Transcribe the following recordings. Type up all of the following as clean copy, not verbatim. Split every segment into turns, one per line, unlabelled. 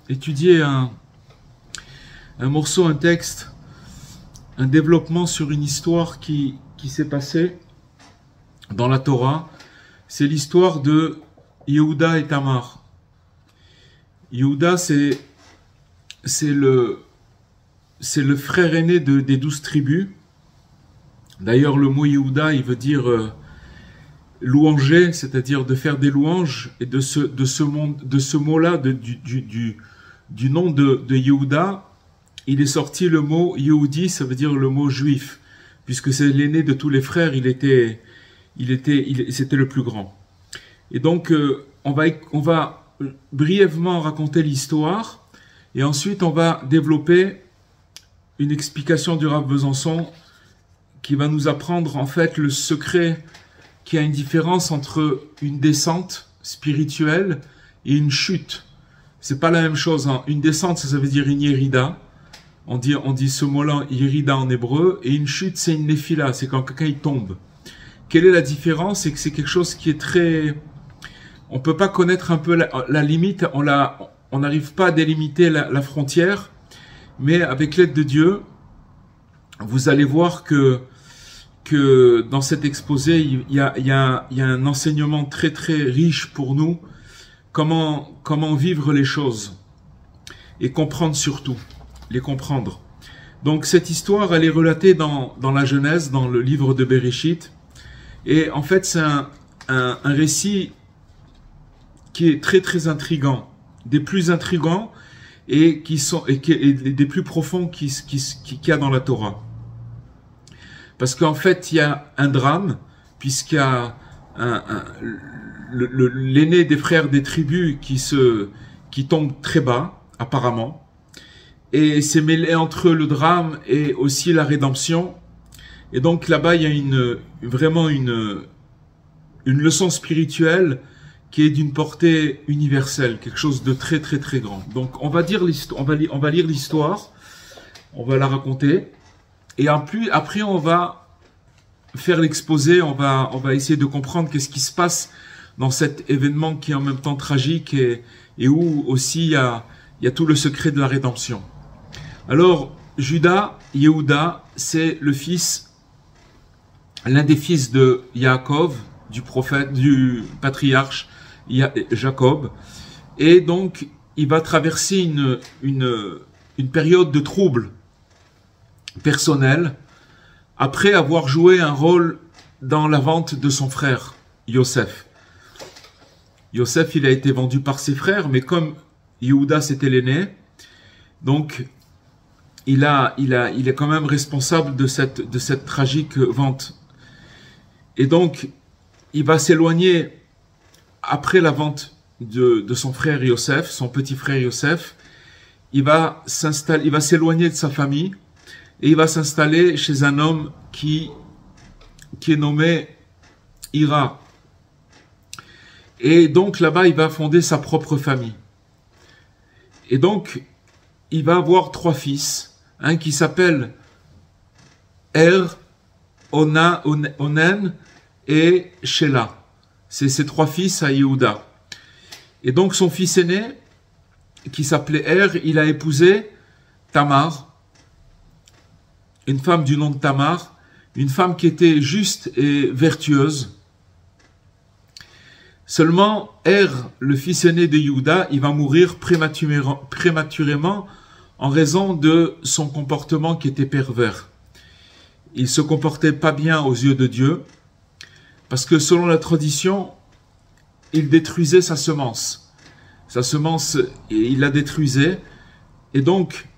Étudier un morceau, un texte, un développement sur une histoire qui s'est passée dans la Torah. C'est l'histoire de Yehuda et Tamar. Yehuda, c'est le frère aîné des 12 tribus. D'ailleurs, le mot Yehuda, il veut dire louanger, c'est-à-dire de faire des louanges. Et de ce mot-là, du nom de Yehuda, il est sorti le mot Yehudi, ça veut dire le mot juif, puisque c'est l'aîné de tous les frères, c'était le plus grand. Et donc, on va brièvement raconter l'histoire, et ensuite on va développer une explication du Rav Besançon qui va nous apprendre en fait le secret qu'il y a une différence entre une descente spirituelle et une chute. C'est pas la même chose, hein. Une descente, ça veut dire une yérida. On dit ce mot-là, yérida en hébreu, et une chute, c'est une néphila, c'est quand quelqu'un il tombe. Quelle est la différence? C'est que c'est quelque chose qui est très... On peut pas connaître un peu la limite, on n'arrive pas à délimiter la frontière, mais avec l'aide de Dieu, vous allez voir que dans cet exposé, il y a un enseignement très très riche pour nous, comment vivre les choses, et comprendre surtout, les comprendre. Donc cette histoire, elle est relatée dans la Genèse, dans le livre de Bereshit, et en fait c'est un récit qui est très très intriguant, des plus intrigants et des plus profonds qu'il y a dans la Torah. Parce qu'en fait, il y a un drame, puisqu'il y a l'aîné des frères des tribus qui tombe très bas, apparemment. Et c'est mêlé entre le drame et aussi la rédemption. Et donc là-bas, il y a vraiment une leçon spirituelle qui est d'une portée universelle, quelque chose de très très très grand. Donc on va lire l'histoire, on va la raconter, et après on va faire l'exposé, on va essayer de comprendre qu'est-ce qui se passe dans cet événement qui est en même temps tragique et où aussi il y a tout le secret de la rédemption. Alors Yehuda, c'est l'un des fils de Yaakov, du prophète, du patriarche Jacob, et donc il va traverser une période de trouble personnel après avoir joué un rôle dans la vente de son frère Yosef. Yosef, il a été vendu par ses frères, mais comme Yehuda c'était l'aîné, donc il est quand même responsable de cette tragique vente. Et donc il va s'éloigner après la vente de son frère Yosef, son petit frère Yosef. Il va s'éloigner de sa famille et il va s'installer chez un homme qui est nommé Ira. Et donc là-bas, il va fonder sa propre famille. Et donc, il va avoir 3 fils, un qui s'appelle Onan et Shelah. C'est ses 3 fils à Yehuda. Et donc son fils aîné, qui s'appelait il a épousé Tamar, une femme du nom de Tamar, une femme qui était juste et vertueuse. Seulement, le fils aîné de Yehuda, il va mourir prématurément en raison de son comportement qui était pervers. Il se comportait pas bien aux yeux de Dieu, parce que selon la tradition, il détruisait sa semence. Sa semence, il la détruisait. Et donc,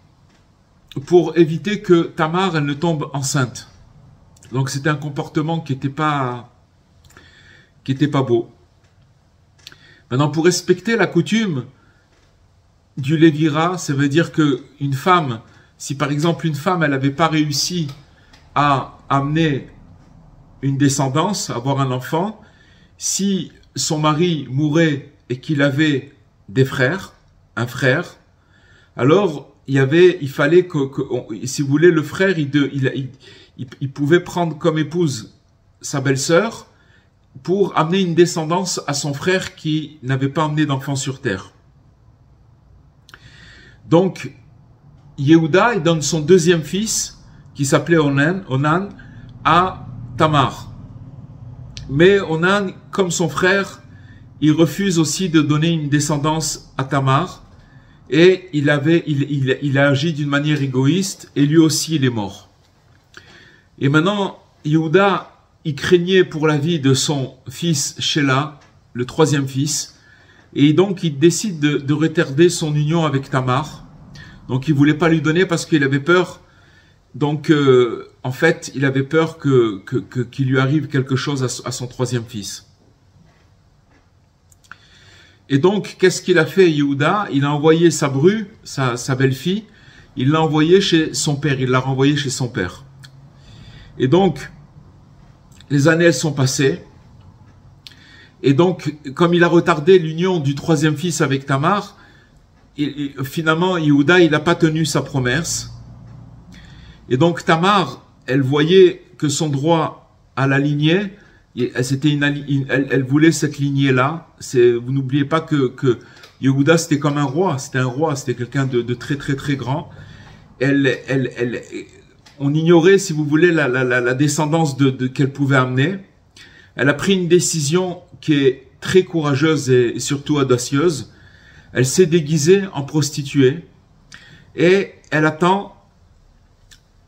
pour éviter que Tamar, elle ne tombe enceinte. Donc c'était un comportement qui n'était pas beau. Maintenant, pour respecter la coutume du Lévira, ça veut dire qu'une femme, si par exemple une femme, elle n'avait pas réussi à amener une descendance, avoir un enfant, si son mari mourait et qu'il avait des frères, un frère, alors il fallait que si vous voulez, le frère, il pouvait prendre comme épouse sa belle-sœur pour amener une descendance à son frère qui n'avait pas amené d'enfant sur terre. Donc, Yehuda, il donne son deuxième fils, qui s'appelait Onan, à Tamar. Mais Onan, comme son frère, il refuse aussi de donner une descendance à Tamar, et il a agi d'une manière égoïste, et lui aussi il est mort. Et maintenant, Yehuda, il craignait pour la vie de son fils Shelah, le troisième fils, et donc il décide de retarder son union avec Tamar. Donc il voulait pas lui donner parce qu'il avait peur. Donc en fait, il avait peur qu'il lui arrive quelque chose à son troisième fils. Et donc, qu'est-ce qu'il a fait, Yehuda? Il a envoyé sa bru, sa belle-fille, il l'a envoyée chez son père, il l'a renvoyée chez son père. Et donc, les années, elles sont passées. Et donc, comme il a retardé l'union du troisième fils avec Tamar, finalement, Yehuda, il n'a pas tenu sa promesse. Et donc, Tamar, elle voyait que son droit à la lignée, elle voulait cette lignée-là. Vous n'oubliez pas que Yehuda, c'était comme un roi. C'était quelqu'un de très, très, très grand. On ignorait, si vous voulez, la descendance qu'elle pouvait amener. Elle a pris une décision qui est très courageuse et surtout audacieuse. Elle s'est déguisée en prostituée et elle attend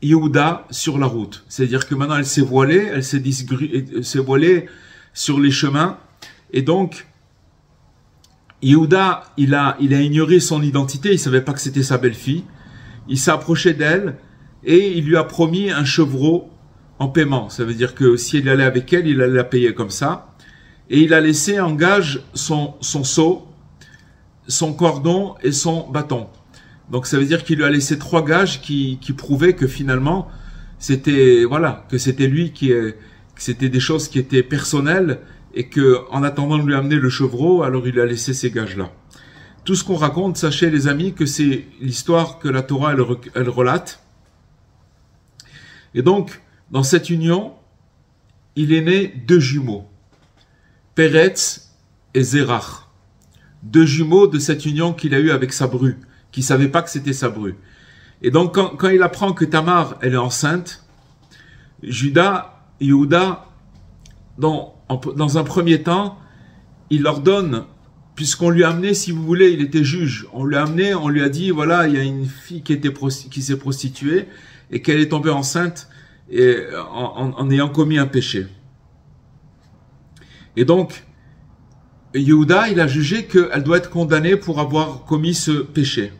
Yehuda sur la route. C'est-à-dire que maintenant elle s'est voilée, s'est voilée sur les chemins. Et donc, Yehuda, il a ignoré son identité, il savait pas que c'était sa belle-fille. Il s'est approché d'elle et il lui a promis un chevreau en paiement. Ça veut dire que si il allait avec elle, il allait la payer comme ça. Et il a laissé en gage son seau, son cordon et son bâton. Donc ça veut dire qu'il lui a laissé 3 gages qui prouvaient que finalement c'était lui que c'était des choses qui étaient personnelles et que en attendant de lui amener le chevreau, alors il lui a laissé ces gages-là. Tout ce qu'on raconte, sachez les amis que c'est l'histoire que la Torah elle relate. Et donc dans cette union, il est né 2 jumeaux, Peretz et Zerach. 2 jumeaux de cette union qu'il a eue avec sa bru, qui ne savait pas que c'était sa bru. Et donc, quand il apprend que Tamar, elle est enceinte, Yehuda, dans un premier temps, il leur donne, puisqu'on lui a amené, si vous voulez, il était juge, on lui a amené, on lui a dit, voilà, il y a une fille qui s'est prostituée et qu'elle est tombée enceinte en ayant commis un péché. Et donc, Yehuda, il a jugé qu'elle doit être condamnée pour avoir commis ce péché.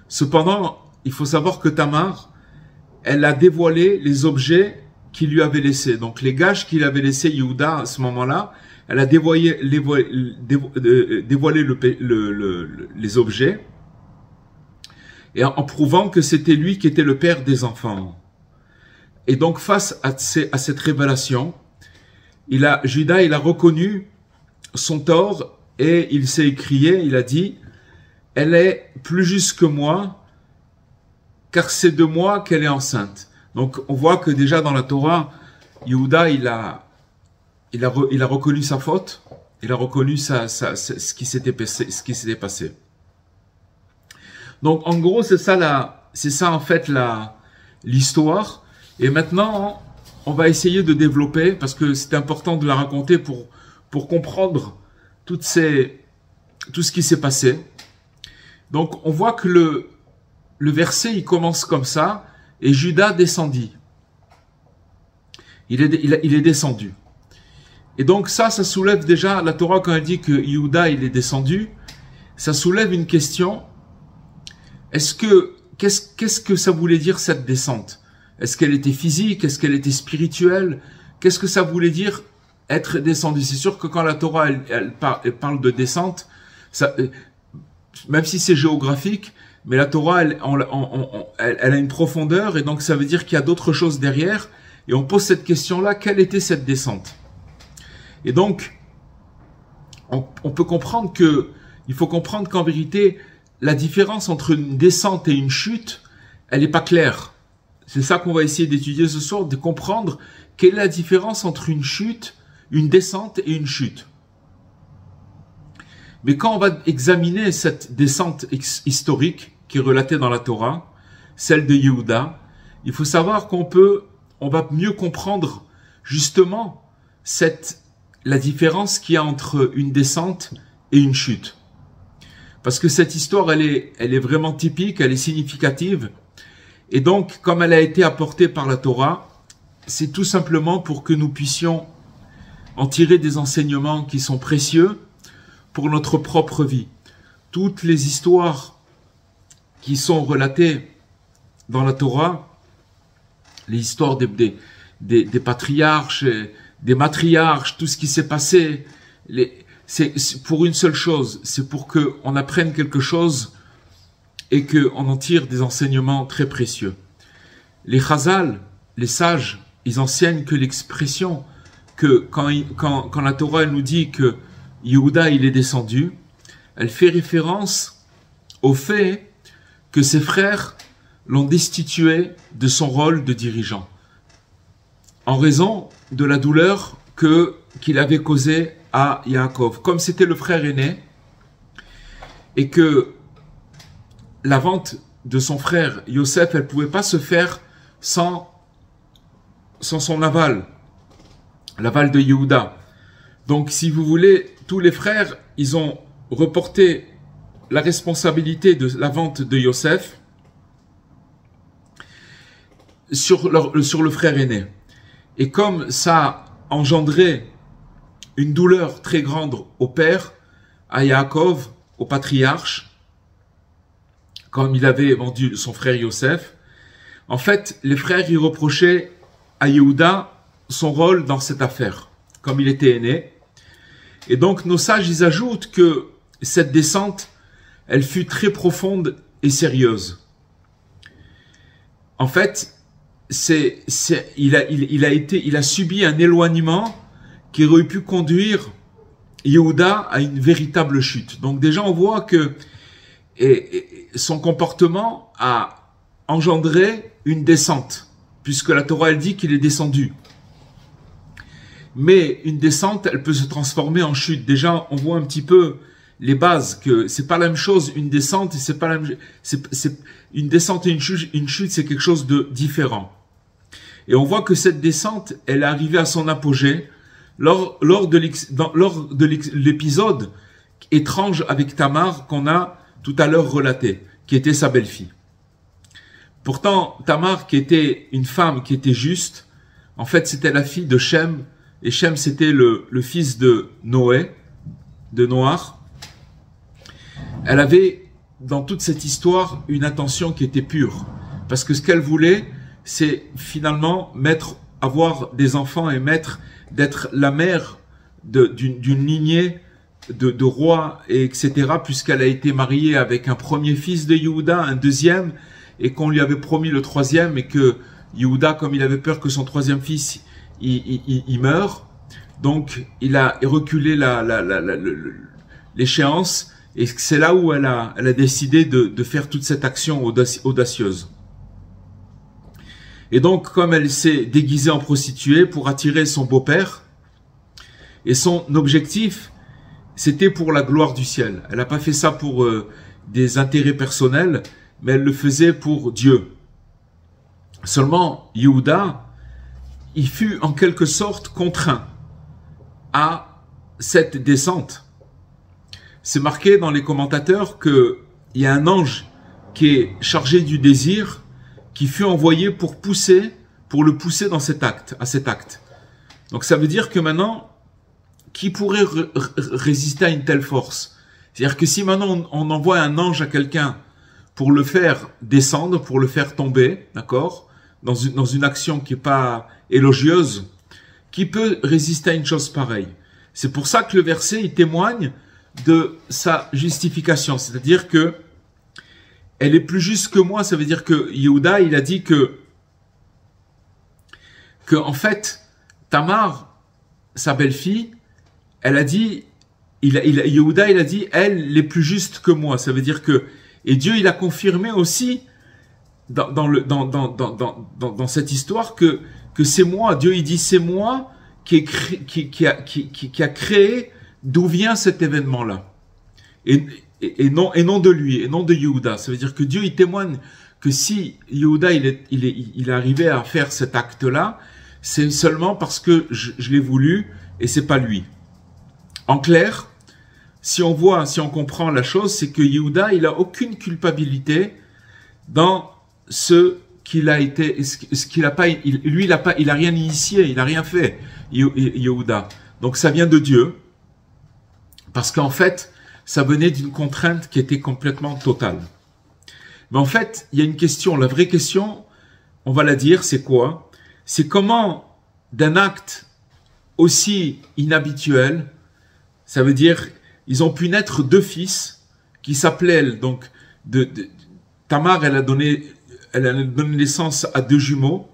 Cependant, il faut savoir que Tamar, elle a dévoilé les objets qu'il lui avait laissés. Donc, les gages qu'il avait laissés Yehuda à ce moment-là, elle a dévoilé les objets et en prouvant que c'était lui qui était le père des enfants. Et donc, face à cette révélation, Juda, il a reconnu son tort et il s'est écrié, il a dit, elle est plus juste que moi, car c'est de moi qu'elle est enceinte. Donc on voit que déjà dans la Torah, Yehuda, il a reconnu sa faute, il a reconnu ce qui s'était passé. Donc en gros, c'est ça en fait l'histoire. Et maintenant, on va essayer de développer, parce que c'est important de la raconter pour comprendre tout ce qui s'est passé. Donc, on voit que le verset, il commence comme ça, et Juda descendit. Il est descendu. Et donc ça soulève déjà, la Torah, quand elle dit que Yehuda, il est descendu, ça soulève une question. Qu'est-ce que ça voulait dire cette descente? Est-ce qu'elle était physique? Est-ce qu'elle était spirituelle? Qu'est-ce que ça voulait dire être descendu? C'est sûr que quand la Torah elle parle de descente, même si c'est géographique, mais la Torah elle a une profondeur et donc ça veut dire qu'il y a d'autres choses derrière. Et on pose cette question-là, quelle était cette descente? Et donc, on peut comprendre il faut comprendre qu'en vérité, la différence entre une descente et une chute, elle n'est pas claire. C'est ça qu'on va essayer d'étudier ce soir, de comprendre quelle est la différence entre une chute une descente et une chute. Mais quand on va examiner cette descente historique qui est relatée dans la Torah, celle de Yehuda, il faut savoir on va mieux comprendre justement la différence qu'il y a entre une descente et une chute. Parce que cette histoire, elle est vraiment typique, elle est significative. Et donc, comme elle a été apportée par la Torah, c'est tout simplement pour que nous puissions en tirer des enseignements qui sont précieux pour notre propre vie. Toutes les histoires qui sont relatées dans la Torah, les histoires des patriarches, des matriarches, tout ce qui s'est passé, c'est pour une seule chose, c'est pour qu'on apprenne quelque chose et qu'on en tire des enseignements très précieux. Les Chazal, les sages, ils enseignent que l'expression que quand la Torah elle nous dit que Yehuda il est descendu, elle fait référence au fait que ses frères l'ont destitué de son rôle de dirigeant en raison de la douleur qu'il avait causée à Yaakov. Comme c'était le frère aîné et que la vente de son frère Yosef, elle pouvait pas se faire sans son aval, l'aval de Yehuda. Donc, si vous voulez, tous les frères, ils ont reporté la responsabilité de la vente de Yosef sur le frère aîné. Et comme ça a engendré une douleur très grande au père, à Yaakov, au patriarche, comme il avait vendu son frère Yosef, en fait, les frères y reprochaient à Yehuda son rôle dans cette affaire, comme il était aîné. Et donc, nos sages, ils ajoutent que cette descente, elle fut très profonde et sérieuse. En fait, il a subi un éloignement qui aurait pu conduire Yehuda à une véritable chute. Donc déjà, on voit que son comportement a engendré une descente, puisque la Torah, elle dit qu'il est descendu. Mais une descente, elle peut se transformer en chute. Déjà, on voit un petit peu les bases, que c'est pas la même chose, une descente, et c'est pas la même, une descente et une chute, c'est quelque chose de différent. Et on voit que cette descente, elle est arrivée à son apogée lors de l'épisode étrange avec Tamar qu'on a tout à l'heure relaté, qui était sa belle-fille. Pourtant, Tamar, qui était une femme qui était juste, en fait, c'était la fille de Shem, et Shem, c'était le fils de Noé, de Noach. Elle avait, dans toute cette histoire, une intention qui était pure. Parce que ce qu'elle voulait, c'est finalement avoir des enfants et d'être la mère d'une lignée de rois, etc., puisqu'elle a été mariée avec un premier fils de Yehuda, un deuxième, et qu'on lui avait promis le troisième, et que Yehuda, comme il avait peur que son troisième fils il meurt, donc il a reculé l'échéance, et c'est là où elle a décidé de faire toute cette action audacieuse. Et donc, comme elle s'est déguisée en prostituée pour attirer son beau-père, et son objectif, c'était pour la gloire du ciel. Elle n'a pas fait ça pour des intérêts personnels, mais elle le faisait pour Dieu. Seulement, Yehuda, il fut en quelque sorte contraint à cette descente. C'est marqué dans les commentateurs qu'il y a un ange qui est chargé du désir, qui fut envoyé pour le pousser à cet acte. Donc ça veut dire que maintenant, qui pourrait résister à une telle force? C'est-à-dire que si maintenant on envoie un ange à quelqu'un pour le faire descendre, pour le faire tomber, d'accord, dans une action qui est pas élogieuse, qui peut résister à une chose pareille? C'est pour ça que le verset, il témoigne de sa justification, c'est-à-dire que elle est plus juste que moi. Ça veut dire que Yehuda, il a dit que en fait, Tamar, sa belle-fille, elle a dit, Yehuda, il a dit, elle est plus juste que moi. Ça veut dire que, et Dieu, il a confirmé aussi dans cette histoire que c'est moi. Dieu, il dit, c'est moi qui a créé d'où vient cet événement-là. Et non de lui, et non de Yehuda. Ça veut dire que Dieu, il témoigne que si Yehuda, il est arrivé à faire cet acte-là, c'est seulement parce que je l'ai voulu, et c'est pas lui. En clair, si on comprend la chose, c'est que Yehuda, il a aucune culpabilité dans ce qu'il a été, ce qu'il a pas, il a rien initié, il a rien fait, Yehuda. Donc ça vient de Dieu, parce qu'en fait, ça venait d'une contrainte qui était complètement totale. Mais en fait, il y a une question, la vraie question, on va la dire, c'est quoi? C'est comment d'un acte aussi inhabituel, ça veut dire, ils ont pu naître deux fils qui s'appelaient, donc, Tamar, elle a donné naissance à deux jumeaux,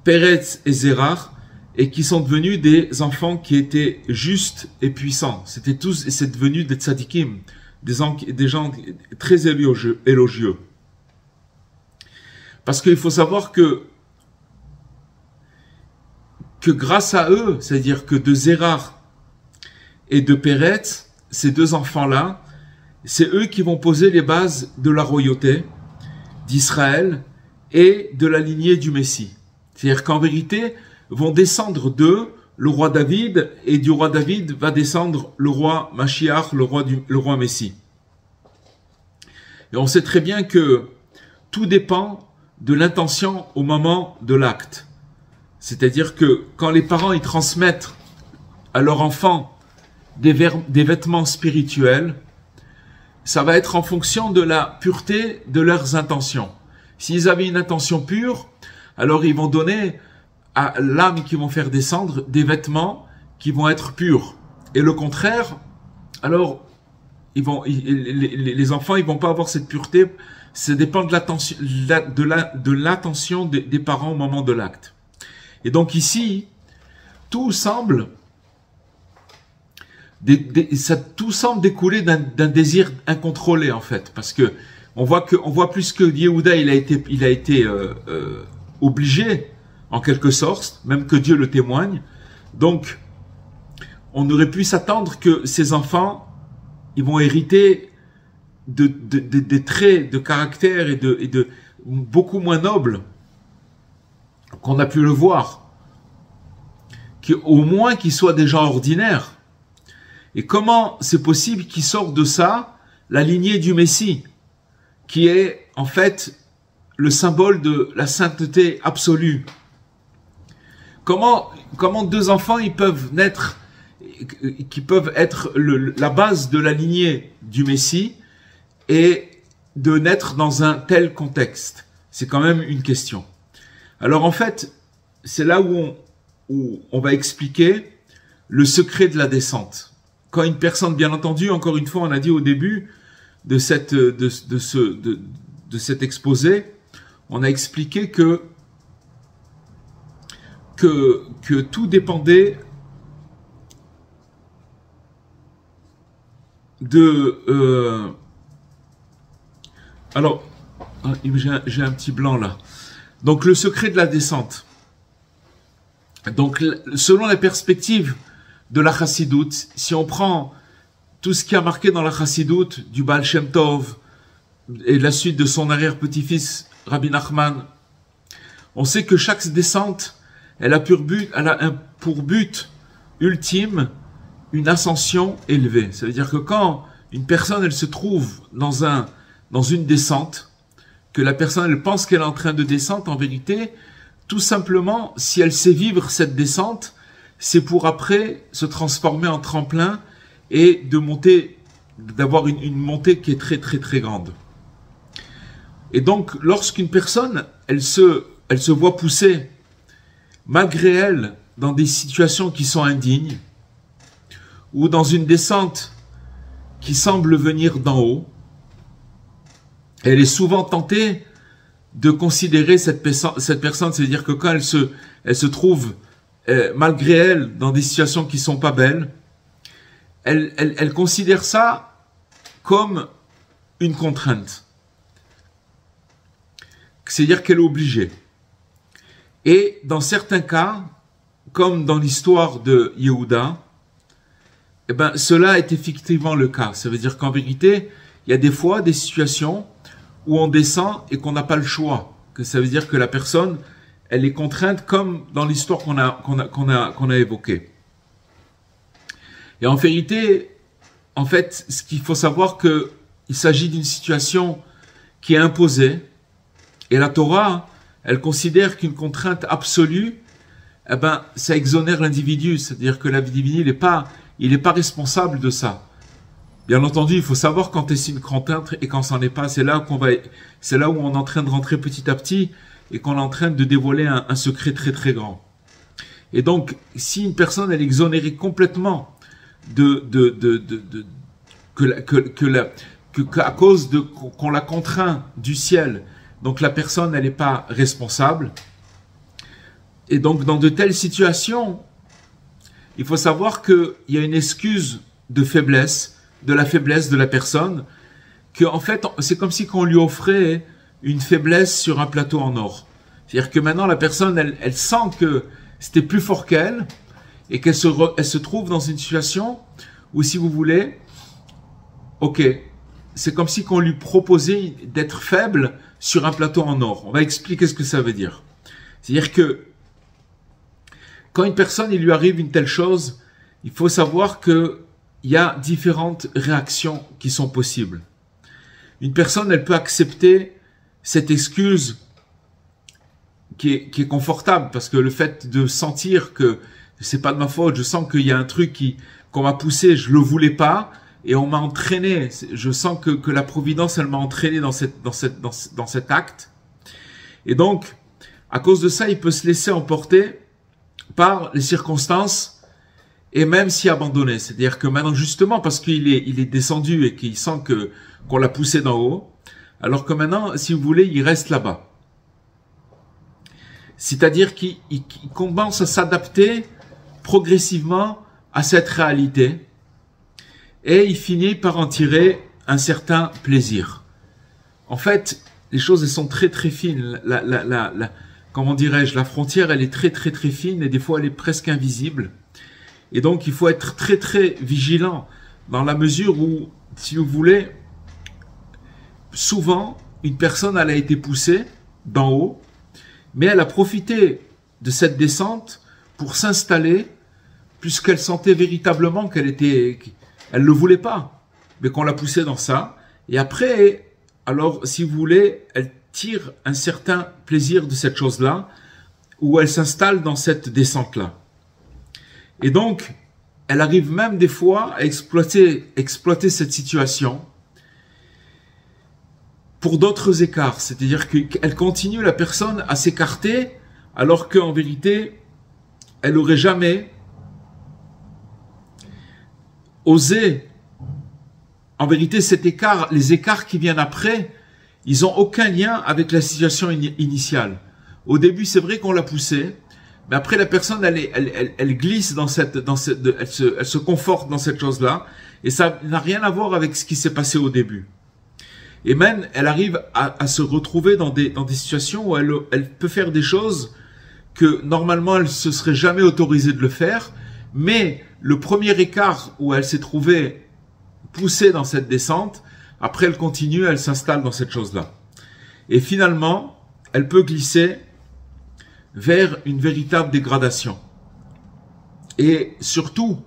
Peretz et Zérach, et qui sont devenus des enfants qui étaient justes et puissants. C'est devenu des tzadikim, des gens très élogieux. Parce qu'il faut savoir que grâce à eux, c'est-à-dire que de Zérach et de Peretz, ces deux enfants-là, c'est eux qui vont poser les bases de la royauté d'Israël et de la lignée du Messie. C'est-à-dire qu'en vérité, vont descendre d'eux le roi David, et du roi David va descendre le roi Mashiach, le roi Messie. Et on sait très bien que tout dépend de l'intention au moment de l'acte. C'est-à-dire que quand les parents ils transmettent à leur enfant des vêtements spirituels, ça va être en fonction de la pureté de leurs intentions. S'ils avaient une intention pure, alors ils vont donner à l'âme qui vont faire descendre des vêtements qui vont être purs. Et le contraire, alors les enfants ils vont pas avoir cette pureté. Ça dépend de l'attention des parents au moment de l'acte. Et donc ici, tout semble découler d'un désir incontrôlé en fait, parce que on voit plus que Yehuda il a été obligé en quelque sorte, même que Dieu le témoigne. Donc on aurait pu s'attendre que ces enfants ils vont hériter des traits de caractère et de beaucoup moins nobles qu'on a pu le voir, au moins qu'ils soient des gens ordinaires. Et comment c'est possible qu'ils sortent de ça la lignée du Messie, qui est en fait le symbole de la sainteté absolue? Comment deux enfants ils peuvent naître, qui peuvent être la base de la lignée du Messie et de naître dans un tel contexte? C'est quand même une question. Alors en fait, c'est là où on va expliquer le secret de la descente. Quand une personne, bien entendu, encore une fois, on a dit au début de cet exposé, on a expliqué que tout dépendait de... alors, j'ai un petit blanc là. Donc, le secret de la descente. Donc, selon la perspective de la chassidoute, si on prend tout ce qui a marqué dans la chassidoute du Baal Shem Tov et la suite de son arrière-petit-fils Rabbi Nachman, on sait que chaque descente, elle a pour but ultime une ascension élevée. Ça veut dire que quand une personne elle se trouve dans une descente, que la personne elle pense qu'elle est en train de descendre, en vérité, tout simplement, si elle sait vivre cette descente, c'est pour après se transformer en tremplin et d'avoir une montée qui est très très très grande. Et donc, lorsqu'une personne, elle se voit pousser, malgré elle, dans des situations qui sont indignes, ou dans une descente qui semble venir d'en haut, elle est souvent tentée de considérer cette personne, c'est-à-dire que quand elle se trouve malgré elle, dans des situations qui sont pas belles, elle considère ça comme une contrainte. C'est-à-dire qu'elle est obligée. Et dans certains cas, comme dans l'histoire de Yehuda, eh ben, cela est effectivement le cas. Ça veut dire qu'en vérité, il y a des fois des situations où on descend et qu'on n'a pas le choix. Que ça veut dire que la personne, elle est contrainte comme dans l'histoire qu'on a évoquée. Et en vérité, en fait, ce qu'il faut savoir que il s'agit d'une situation qui est imposée. Et la Torah, elle considère qu'une contrainte absolue, eh ben, ça exonère l'individu. C'est-à-dire que l'individu, il n'est pas responsable de ça. Bien entendu, il faut savoir quand c'est une contrainte et quand ça n'en est pas. C'est là où on est en train de rentrer petit à petit et qu'on est en train de dévoiler un secret très très grand. Et donc, si une personne elle est exonérée complètement à cause de qu'on la contraint du ciel, donc la personne elle n'est pas responsable. Et donc dans de telles situations, il faut savoir qu'il y a une excuse de faiblesse, de la faiblesse de la personne, que en fait c'est comme si on lui offrait une faiblesse sur un plateau en or. C'est-à-dire que maintenant la personne elle sent que c'était plus fort qu'elle et qu'elle se trouve dans une situation où, si vous voulez, ok, c'est comme si qu'on lui proposait d'être faible sur un plateau en or. On va expliquer ce que ça veut dire. C'est-à-dire que quand une personne, il lui arrive une telle chose, il faut savoir qu'il y a différentes réactions qui sont possibles. Une personne, elle peut accepter cette excuse qui est confortable, parce que le fait de sentir que c'est pas de ma faute, je sens qu'il y a un truc qu'on m'a poussé, je le voulais pas, et on m'a entraîné. Je sens que la providence, elle m'a entraîné dans cet acte. Et donc, à cause de ça, il peut se laisser emporter par les circonstances et même s'y abandonner. C'est-à-dire que maintenant, justement, parce qu'il est descendu et qu'il sent qu'on l'a poussé d'en haut, alors que maintenant, si vous voulez, il reste là-bas. C'est-à-dire qu'il commence à s'adapter progressivement à cette réalité et il finit par en tirer un certain plaisir. En fait, les choses elles sont très très fines. Comment dirais-je, la frontière elle est très très très fine et des fois elle est presque invisible. Et donc il faut être très très vigilant dans la mesure où, si vous voulez, souvent une personne elle a été poussée d'en haut, mais elle a profité de cette descente pour s'installer, puisqu'elle sentait véritablement elle le voulait pas, mais qu'on l'a poussée dans ça. Et après, alors, si vous voulez, elle tire un certain plaisir de cette chose-là, où elle s'installe dans cette descente-là. Et donc, elle arrive même des fois à exploiter cette situation pour d'autres écarts. C'est-à-dire qu'elle continue, la personne, à s'écarter, alors qu'en vérité, elle n'aurait jamais osé. En vérité, les écarts qui viennent après, ils n'ont aucun lien avec la situation initiale. Au début, c'est vrai qu'on l'a poussée, mais après, la personne, elle glisse elle se conforte dans cette chose-là, et ça n'a rien à voir avec ce qui s'est passé au début. Et même, elle arrive à se retrouver dans des situations où elle peut faire des choses que normalement elle se serait jamais autorisée de le faire, mais le premier écart où elle s'est trouvée poussée dans cette descente, après elle continue, elle s'installe dans cette chose-là. Et finalement, elle peut glisser vers une véritable dégradation. Et surtout,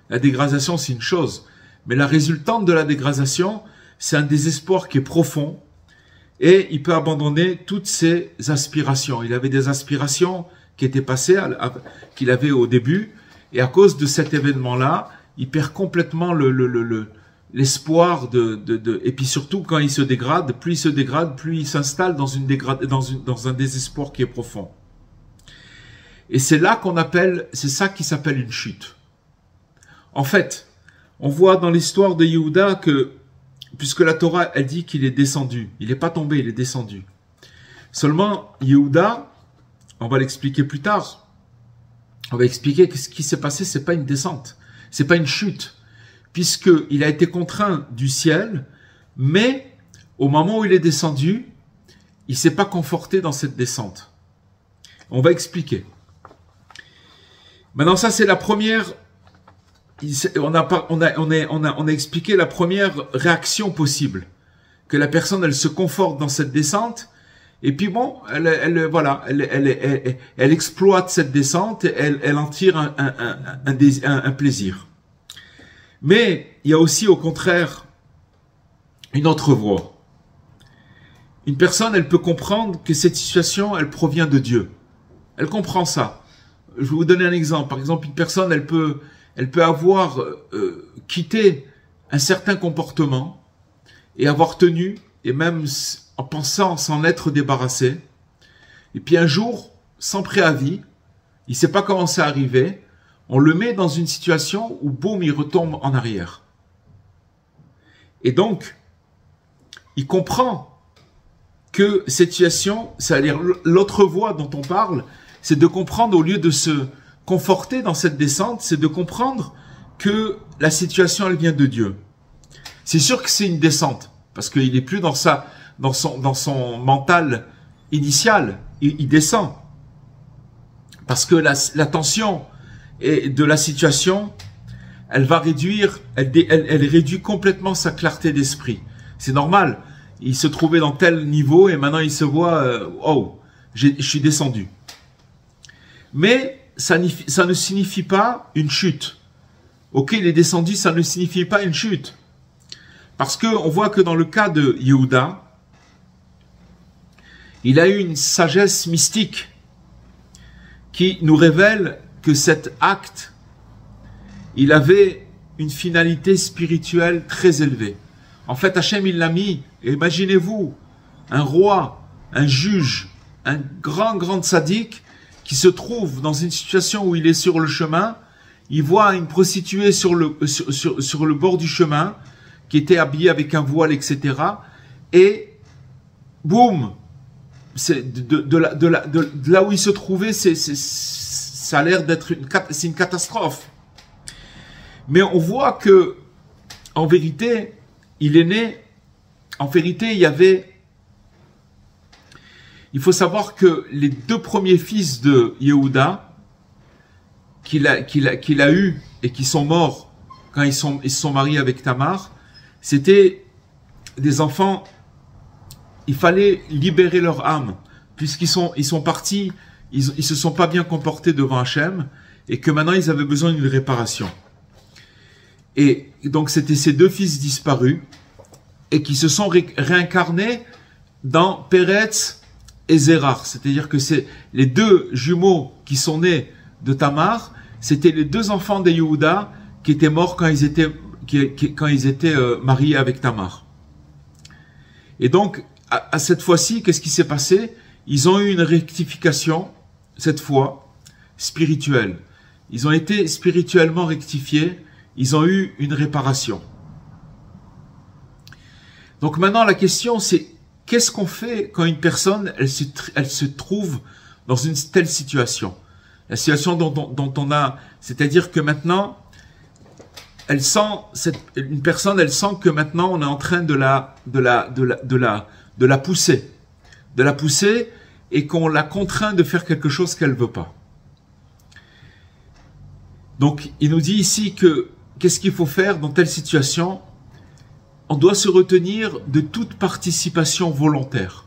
la dégradation c'est une chose, mais la résultante de la dégradation, c'est un désespoir qui est profond, et il peut abandonner toutes ses aspirations. Il avait des aspirations qui étaient passées, qu'il avait au début, et à cause de cet événement-là, il perd complètement l'espoir et puis surtout quand il se dégrade, plus il se dégrade, plus il s'installe dans un désespoir qui est profond. Et c'est ça qui s'appelle une chute. En fait, on voit dans l'histoire de Yehuda que, puisque la Torah, elle dit qu'il est descendu. Il n'est pas tombé, il est descendu. Seulement, Yehuda, on va l'expliquer plus tard. On va expliquer que ce qui s'est passé, c'est pas une descente. C'est pas une chute. Puisqu'il a été contraint du ciel, mais au moment où il est descendu, il s'est pas conforté dans cette descente. On va expliquer. Maintenant, ça c'est la première. On a expliqué la première réaction possible, que la personne elle se conforte dans cette descente et puis bon elle exploite cette descente et elle en tire un plaisir. Mais il y a aussi au contraire une autre voie. Une personne elle peut comprendre que cette situation elle provient de Dieu. Elle comprend ça. Je vais vous donner un exemple. Par exemple, une personne elle peut avoir quitté un certain comportement et avoir tenu, et même en pensant s'en être débarrassé. Et puis un jour, sans préavis, il ne sait pas comment c'est arrivé, on le met dans une situation où, boum, il retombe en arrière. Et donc, il comprend que cette situation, c'est-à-dire l'autre voie dont on parle, c'est de comprendre, au lieu de se conforter dans cette descente, c'est de comprendre que la situation, elle vient de Dieu. C'est sûr que c'est une descente, parce qu'il n'est plus dans son mental initial, il descend. Parce que la tension de la situation, elle va réduire, elle réduit complètement sa clarté d'esprit. C'est normal, il se trouvait dans tel niveau et maintenant il se voit, oh, je suis descendu. Mais ça ne signifie pas une chute. Ok, il est descendu, ça ne signifie pas une chute. Parce que on voit que dans le cas de Yehuda, il a eu une sagesse mystique qui nous révèle que cet acte, il avait une finalité spirituelle très élevée. En fait, Hachem, il l'a mis, imaginez-vous, un roi, un juge, un grand tzaddik, qui se trouve dans une situation où il est sur le chemin, il voit une prostituée sur le bord du chemin, qui était habillée avec un voile, etc. Et boum, de là où il se trouvait, ça a l'air d'être une catastrophe. Mais on voit que, en vérité, il est né. En vérité, il faut savoir que les deux premiers fils de Yehuda, qu'il a eu et qui sont morts quand ils se sont mariés avec Tamar, c'était des enfants, il fallait libérer leur âme, puisqu'ils sont partis, ils se sont pas bien comportés devant Hachem, et que maintenant ils avaient besoin d'une réparation. Et donc c'était ces deux fils disparus, et qui se sont réincarnés dans Peretz et Zérar. C'est-à-dire que c'est les deux jumeaux qui sont nés de Tamar, c'était les deux enfants de Yehuda qui étaient morts quand ils étaient mariés avec Tamar. Et donc, à cette fois-ci, qu'est-ce qui s'est passé? Ils ont eu une rectification, cette fois, spirituelle. Ils ont été spirituellement rectifiés, ils ont eu une réparation. Donc maintenant, la question, c'est qu'est-ce qu'on fait quand une personne, elle se trouve dans une telle situation? La situation dont on a, c'est-à-dire que maintenant, une personne, elle sent que maintenant on est en train de la pousser, et qu'on la contraint de faire quelque chose qu'elle veut pas. Donc, il nous dit ici que qu'est-ce qu'il faut faire dans telle situation? On doit se retenir de toute participation volontaire.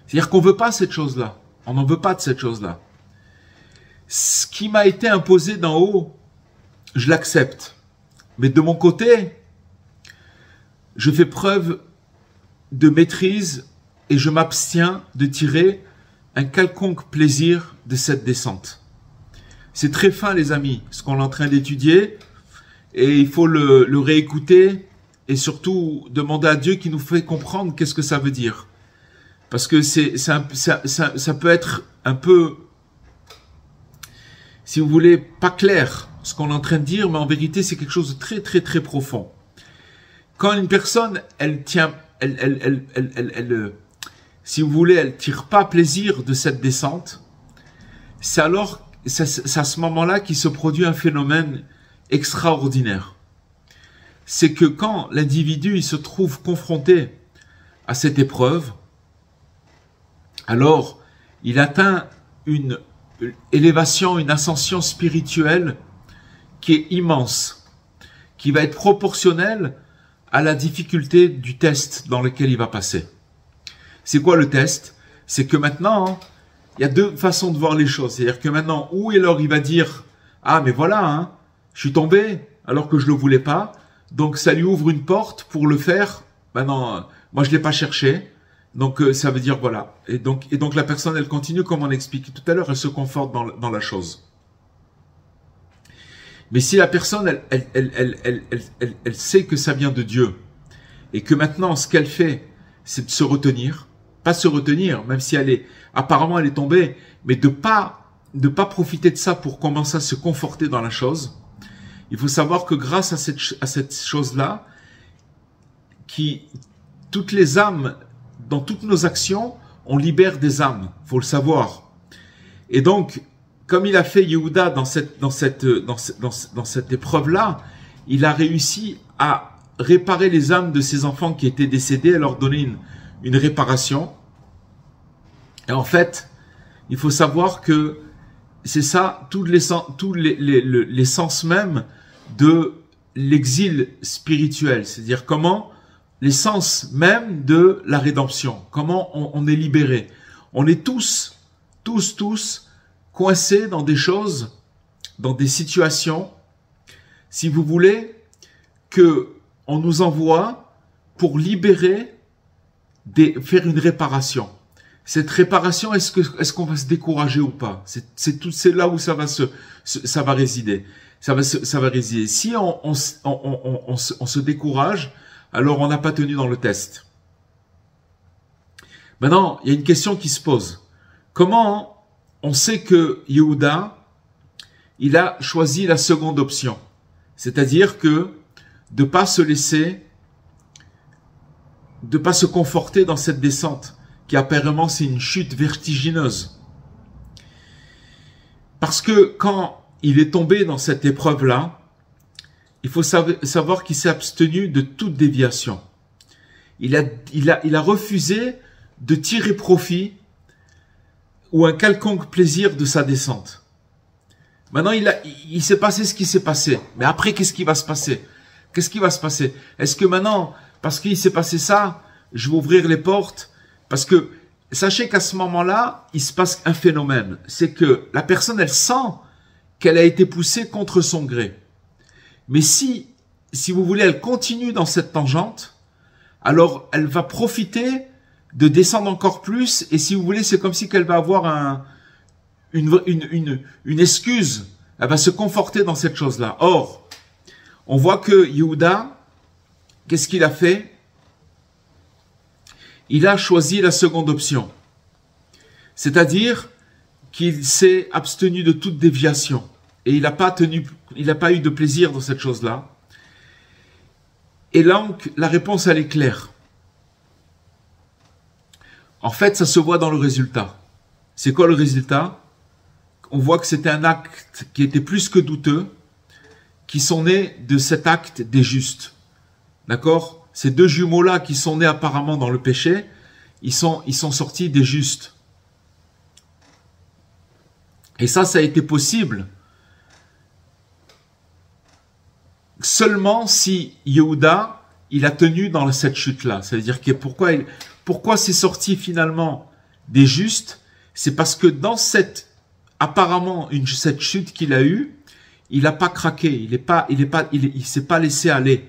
C'est-à-dire qu'on veut pas cette chose-là. On n'en veut pas de cette chose-là. Ce qui m'a été imposé d'en haut, je l'accepte. Mais de mon côté, je fais preuve de maîtrise et je m'abstiens de tirer un quelconque plaisir de cette descente. C'est très fin, les amis, ce qu'on est en train d'étudier, et il faut le réécouter et surtout demander à Dieu qui nous fait comprendre qu'est-ce que ça veut dire. Parce que ça peut être un peu, si vous voulez, pas clair ce qu'on est en train de dire, mais en vérité, c'est quelque chose de très, très, très profond. Quand une personne, si vous voulez, elle tire pas plaisir de cette descente, c'est à ce moment-là qu'il se produit un phénomène extraordinaire. C'est que quand l'individu il se trouve confronté à cette épreuve, alors il atteint une élévation, une ascension spirituelle qui est immense, qui va être proportionnelle à la difficulté du test dans lequel il va passer. C'est quoi le test? C'est que maintenant, il y a deux façons de voir les choses. C'est-à-dire que maintenant, où et alors il va dire « Ah, mais voilà, je suis tombé alors que je le voulais pas. » Donc, ça lui ouvre une porte pour le faire. Maintenant, moi, je l'ai pas cherché. Donc, ça veut dire voilà. Et donc, la personne, elle continue, comme on expliquait tout à l'heure, elle se conforte dans la chose. Mais si la personne, elle sait que ça vient de Dieu et que maintenant, ce qu'elle fait, c'est de se retenir, pas se retenir, même si apparemment elle est tombée, mais de pas profiter de ça pour commencer à se conforter dans la chose. Il faut savoir que grâce à cette chose-là, toutes les âmes, dans toutes nos actions, on libère des âmes, faut le savoir. Et donc, comme il a fait Yehuda dans cette épreuve-là, il a réussi à réparer les âmes de ses enfants qui étaient décédés, à leur donner une réparation. Et en fait, il faut savoir que c'est ça, tous les sens même de l'exil spirituel. C'est-à-dire comment l'essence même de la rédemption. Comment on est libéré. On est tous coincés dans des choses, dans des situations, si vous voulez, que on nous envoie pour libérer, faire une réparation. Cette réparation, est-ce qu'on va se décourager ou pas? C'est là où ça va résider. Ça va résider. Si on se décourage, alors on n'a pas tenu dans le test. Maintenant, il y a une question qui se pose. Comment on sait que Yehuda, il a choisi la seconde option? C'est-à-dire que de pas se conforter dans cette descente, qui apparemment c'est une chute vertigineuse. Parce que quand il est tombé dans cette épreuve-là, il faut savoir qu'il s'est abstenu de toute déviation. Il a refusé de tirer profit ou un quelconque plaisir de sa descente. Maintenant, il s'est passé ce qui s'est passé. Mais après, qu'est-ce qui va se passer? Qu'est-ce qui va se passer? Est-ce que maintenant, parce qu'il s'est passé ça, je vais ouvrir les portes? Parce que, sachez qu'à ce moment-là, il se passe un phénomène. C'est que la personne, elle sent qu'elle a été poussée contre son gré. Mais si vous voulez, elle continue dans cette tangente, alors elle va profiter de descendre encore plus. Et si vous voulez, c'est comme si qu'elle va avoir une excuse. Elle va se conforter dans cette chose-là. Or, on voit que Yehuda, qu'est-ce qu'il a fait? Il a choisi la seconde option. C'est-à-dire qu'il s'est abstenu de toute déviation. Et il n'a pas eu de plaisir dans cette chose-là. Et donc, la réponse, elle est claire. En fait, ça se voit dans le résultat. C'est quoi le résultat? On voit que c'était un acte qui était plus que douteux, qui sont nés de cet acte des justes. D'accord? Ces deux jumeaux-là qui sont nés apparemment dans le péché, ils sont sortis des justes. Et ça a été possible seulement si Yehuda, il a tenu dans cette chute-là. C'est-à-dire que pourquoi c'est sorti finalement des justes? C'est parce que dans cette chute qu'il a eue, il n'a pas craqué, il s'est pas laissé aller.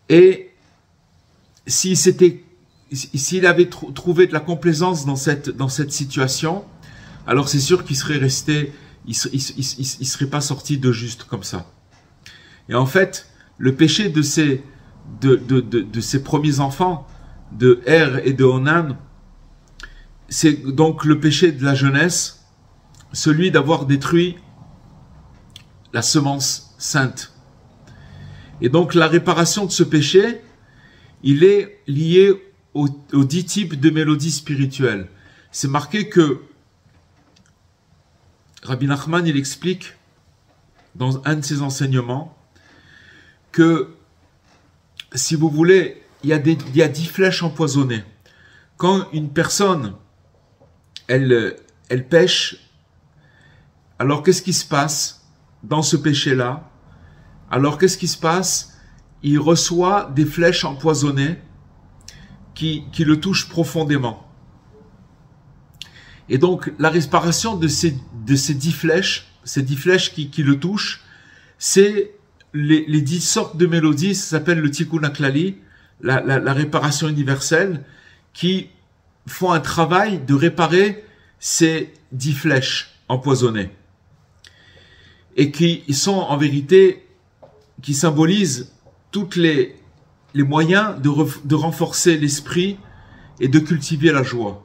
Et s'il avait trouvé de la complaisance dans cette situation, alors c'est sûr qu'il serait resté, il serait pas sorti de juste comme ça. Et en fait, le péché de ces premiers enfants, de Er et de Onan, c'est donc le péché de la jeunesse, celui d'avoir détruit la semence sainte. Et donc la réparation de ce péché, il est lié aux 10 types de mélodies spirituelles. C'est marqué que Rabbi Nachman, il explique dans un de ses enseignements que, si vous voulez, il y a 10 flèches empoisonnées. Quand une personne, elle elle pêche. Alors qu'est-ce qui se passe dans ce péché-là? Alors qu'est-ce qui se passe? Il reçoit des flèches empoisonnées qui le touchent profondément. Et donc la réparation de ces 10 flèches, ces 10 flèches qui le touchent, c'est les 10 sortes de mélodies, ça s'appelle le Tikkun HaKlali, la réparation universelle, qui font un travail de réparer ces 10 flèches empoisonnées. Et qui sont en vérité, qui symbolisent tous les moyens de renforcer l'esprit et de cultiver la joie.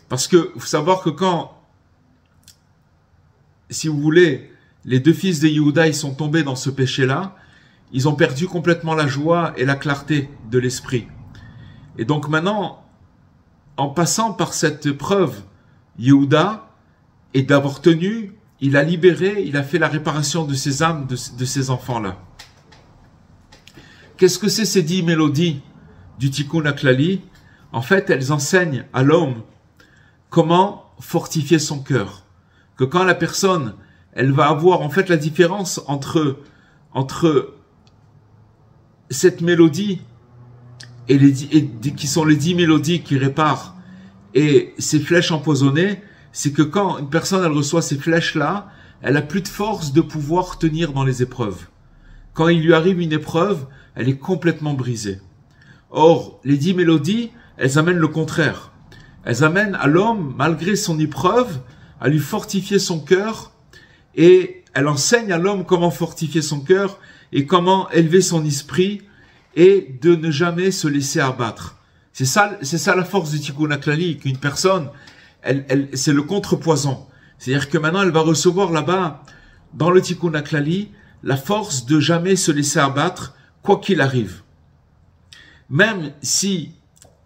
Parce que, faut savoir que quand, si vous voulez, les 2 fils de Yehuda, ils sont tombés dans ce péché-là, ils ont perdu complètement la joie et la clarté de l'esprit. Et donc maintenant, en passant par cette preuve, Yehuda, et d'avoir tenu, il a libéré, il a fait la réparation de ces âmes, de ces enfants-là. Qu'est-ce que c'est ces 10 mélodies du Tikkun HaKlali? En fait, elles enseignent à l'homme comment fortifier son cœur. Que quand la personne, elle va avoir en fait la différence entre cette mélodie qui sont les 10 mélodies qui réparent et ces flèches empoisonnées, c'est que quand une personne elle reçoit ces flèches-là, elle a plus de force de pouvoir tenir dans les épreuves. Quand il lui arrive une épreuve, elle est complètement brisée. Or, les 10 mélodies, elles amènent le contraire. Elles amènent à l'homme, malgré son épreuve, à lui fortifier son cœur, et elle enseigne à l'homme comment fortifier son cœur et comment élever son esprit et de ne jamais se laisser abattre. C'est ça la force du Tikkun HaKlali, qu'une personne, c'est le contrepoison. C'est-à-dire que maintenant, elle va recevoir là-bas, dans le Tikkun HaKlali, la force de jamais se laisser abattre, quoi qu'il arrive. Même si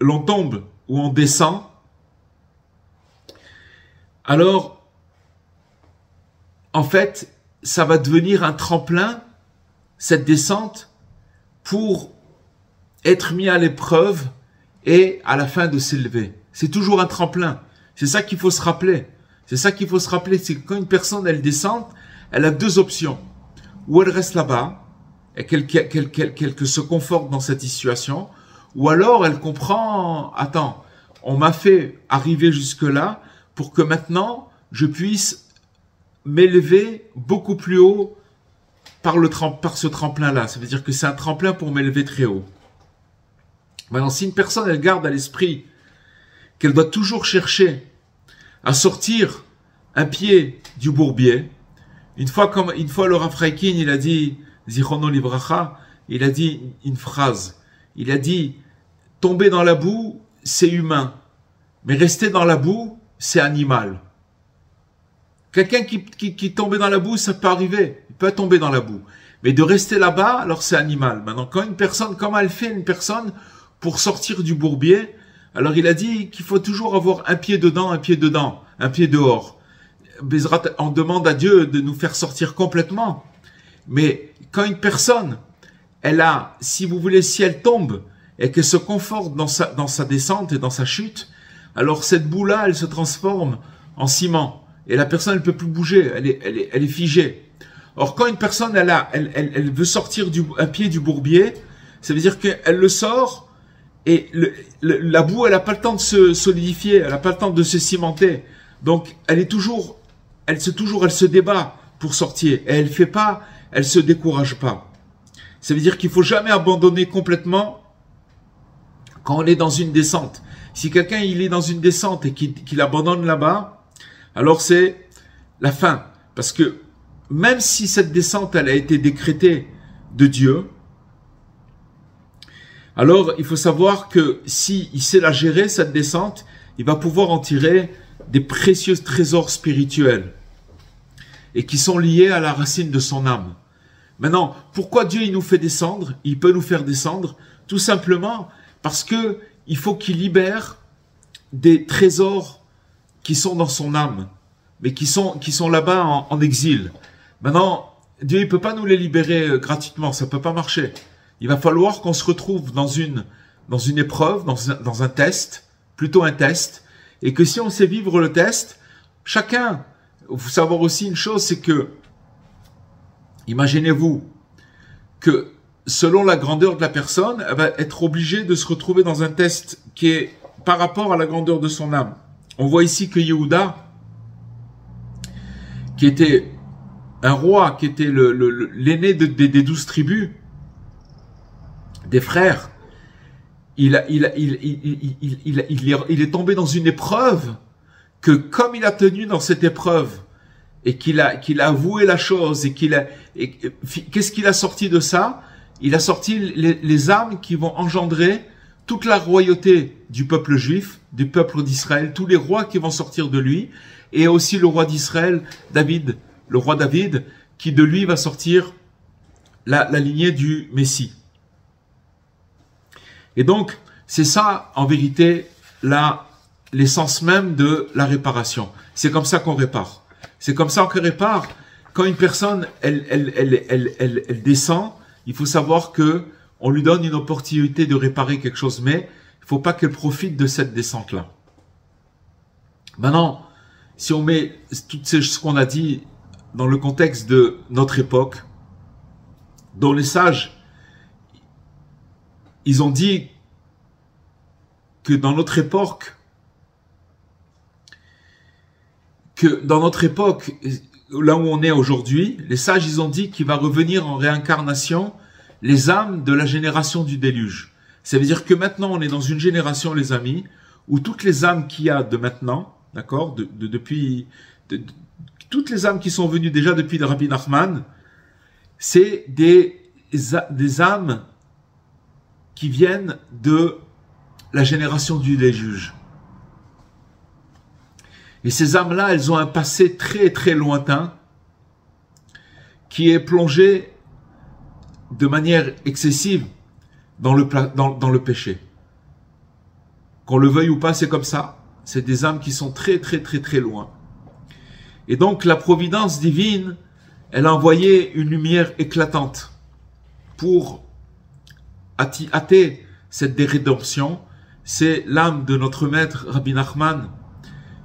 l'on tombe ou on descend, alors, en fait, ça va devenir un tremplin, cette descente, pour être mis à l'épreuve et à la fin de s'élever. C'est toujours un tremplin. C'est ça qu'il faut se rappeler. C'est ça qu'il faut se rappeler. C'est que quand une personne, elle descend, elle a 2 options. Ou elle reste là-bas, et qu'elle se conforte dans cette situation, ou alors elle comprend, attends, on m'a fait arriver jusque-là pour que maintenant, je puisse m'élever beaucoup plus haut par ce tremplin-là. Ça veut dire que c'est un tremplin pour m'élever très haut. Maintenant, si une personne, elle garde à l'esprit qu'elle doit toujours chercher à sortir un pied du bourbier, une fois le Rav Freikin, il a dit, Zichrono Livracha, il a dit une phrase. Il a dit, tomber dans la boue, c'est humain. Mais rester dans la boue, c'est animal. Quelqu'un qui tombe dans la boue, ça peut arriver. Il peut tomber dans la boue. Mais de rester là-bas, alors c'est animal. Maintenant, quand une personne, comment elle fait une personne pour sortir du bourbier? Alors il a dit qu'il faut toujours avoir un pied dedans, un pied dehors. On demande à Dieu de nous faire sortir complètement. Mais quand une personne, si vous voulez, si elle tombe et qu'elle se conforte dans sa descente et dans sa chute, alors cette boue-là, elle se transforme en ciment. Et la personne, elle peut plus bouger, elle est figée. Or, quand une personne, elle veut sortir un pied du bourbier, ça veut dire qu'elle le sort et la boue, elle n'a pas le temps de se solidifier, elle n'a pas le temps de se cimenter. Donc, elle se débat pour sortir. Et elle se décourage pas. Ça veut dire qu'il faut jamais abandonner complètement quand on est dans une descente. Si quelqu'un, il est dans une descente et qu'il abandonne là-bas, alors c'est la fin. Parce que même si cette descente, elle a été décrétée de Dieu, alors il faut savoir que s'il sait la gérer, cette descente, il va pouvoir en tirer des précieux trésors spirituels et qui sont liés à la racine de son âme. Maintenant, pourquoi Dieu il nous fait descendre? Il peut nous faire descendre tout simplement parce que il faut qu'il libère des trésors qui sont dans son âme, mais qui sont là-bas en exil. Maintenant, Dieu il peut pas nous les libérer gratuitement, ça peut pas marcher. Il va falloir qu'on se retrouve dans une épreuve, dans un test, plutôt un test, Et que si on sait vivre le test, chacun, il faut savoir aussi une chose, c'est que, imaginez-vous que selon la grandeur de la personne, elle va être obligée de se retrouver dans un test qui est par rapport à la grandeur de son âme. On voit ici que Yehuda, qui était un roi, qui était l'aîné des 12 tribus, des frères, il est tombé dans une épreuve que comme il a tenu dans cette épreuve et qu'il a avoué la chose et qu'est-ce qu'il a sorti de ça? Il a sorti les âmes qui vont engendrer toute la royauté du peuple juif, du peuple d'Israël, tous les rois qui vont sortir de lui, et aussi le roi d'Israël, David, le roi David, qui de lui va sortir la lignée du Messie. Et donc, c'est ça, en vérité, l'essence même de la réparation. C'est comme ça qu'on répare. C'est comme ça qu'on répare. Quand une personne, elle descend, il faut savoir que on lui donne une opportunité de réparer quelque chose, mais il ne faut pas qu'elle profite de cette descente-là. Maintenant, si on met tout ce qu'on a dit dans le contexte de notre époque, dont les sages, ils ont dit que dans notre époque, là où on est aujourd'hui, les sages, ils ont dit qu'il va revenir en réincarnation les âmes de la génération du déluge. Ça veut dire que maintenant, on est dans une génération, les amis, où toutes les âmes qu'il y a de maintenant, d'accord, toutes les âmes qui sont venues déjà depuis le Rabbi Nachman, c'est des âmes qui viennent de la génération du déluge. Et ces âmes-là, elles ont un passé très très lointain qui est plongé de manière excessive dans le péché. Qu'on le veuille ou pas, c'est comme ça. C'est des âmes qui sont très très très très loin. Et donc la providence divine, elle a envoyé une lumière éclatante pour hâter cette dérédemption. C'est l'âme de notre maître Rabbi Nachman.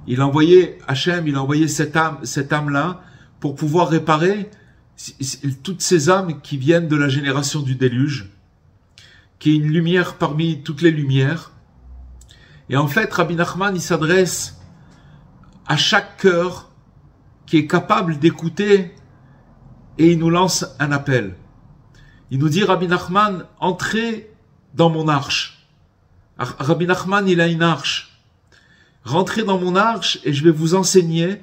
Il a envoyé Hachem, il a envoyé cette âme-là pour pouvoir réparer toutes ces âmes qui viennent de la génération du déluge, qui est une lumière parmi toutes les lumières. Et en fait, Rabbi Nachman, il s'adresse à chaque cœur qui est capable d'écouter et il nous lance un appel. Il nous dit, Rabbi Nachman, entrez dans mon arche. Rabbi Nachman, il a une arche. Rentrez dans mon arche et je vais vous enseigner